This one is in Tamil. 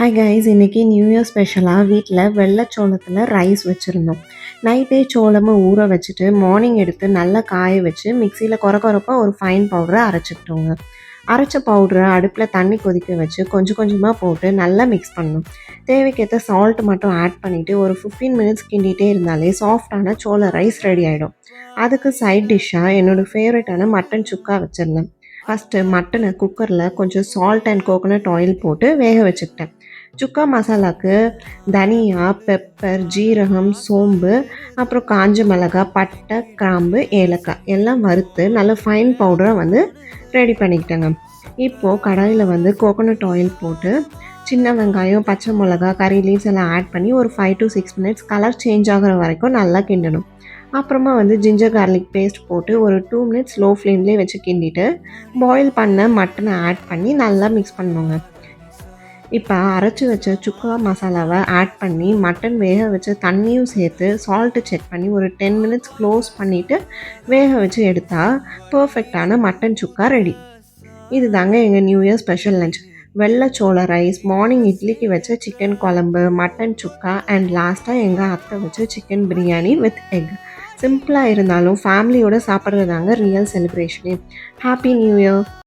ஹாய் கைஸ், இன்றைக்கி நியூ இயர் ஸ்பெஷலாக வீட்டில் வெள்ளைச்சோளத்தில் ரைஸ் வச்சுருந்தோம். நைட்டே சோளமும் ஊற வச்சுட்டு மார்னிங் எடுத்து நல்லா காய வச்சு மிக்சியில் கொரப்பாக ஒரு ஃபைன் பவுடரை அரைச்சிக்கிட்டோங்க. அரைச்ச பவுடரை அடுப்பில் தண்ணி கொதிக்க வச்சு கொஞ்சம் கொஞ்சமாக போட்டு நல்லா மிக்ஸ் பண்ணணும். தேவைக்கேற்ற சால்ட் மட்டும் ஆட் பண்ணிவிட்டு ஒரு 15 மினிட்ஸ் கிண்டிகிட்டே இருந்தாலே சாஃப்டான சோள ரைஸ் ரெடி ஆகிடும். அதுக்கு சைட் டிஷ்ஷாக என்னோடய ஃபேவரட்டான மட்டன் சுக்கா வச்சுருந்தேன். ஃபஸ்ட்டு மட்டனை குக்கரில் கொஞ்சம் சால்ட் அண்ட் கோகோனட் ஆயில் போட்டு வேக வச்சுக்கிட்டேன். சுக்கா மசாலாவுக்கு தனியா, பெப்பர், ஜீரகம், சோம்பு, அப்புறம் காஞ்ச மிளகாய், பட்டை, கிராம்பு, ஏலக்காய் எல்லாம் வறுத்து நல்ல ஃபைன் பவுடராக ரெடி பண்ணிக்கிட்டேங்க. இப்போது கடாயில் கோகோனட் ஆயில் போட்டு சின்ன வெங்காயம், பச்சை மிளகா, கறி லீவ்ஸ் எல்லாம் ஆட் பண்ணி ஒரு 5 to 6 மினிட்ஸ் கலர் சேஞ்ச் ஆகிற வரைக்கும் நல்லா கிண்டணும். அப்புறமா ஜிஞ்சர் கார்லிக் பேஸ்ட் போட்டு ஒரு 2 மினிட்ஸ் லோ ஃப்ளேம்லேயே வச்சு கிண்டிட்டு பாயில் பண்ண மட்டனை ஆட் பண்ணி நல்லா மிக்ஸ் பண்ணணுங்க. இப்போ அரைச்சி வச்ச சுக்கா மசாலாவை ஆட் பண்ணி மட்டன் வேக வச்ச தண்ணியும் சேர்த்து சால்ட்டு செக் பண்ணி ஒரு 10 மினிட்ஸ் க்ளோஸ் பண்ணிவிட்டு வேக வச்சு எடுத்தால் பர்ஃபெக்டான மட்டன் சுக்கா ரெடி. இது தாங்க எங்கள் நியூ இயர் ஸ்பெஷல் லஞ்ச். வெள்ளைச்சோள ரைஸ், மார்னிங் இட்லிக்கு வச்ச சிக்கன் குழம்பு, மட்டன் சுக்கா அண்ட் லாஸ்ட்டாக எங்கள் அத்தை வச்ச சிக்கன் பிரியாணி வித் எக். சிம்பிளாக இருந்தாலும் ஃபேமிலியோடு சாப்பிட்றது தாங்க ரியல் செலிப்ரேஷனே. Happy new year.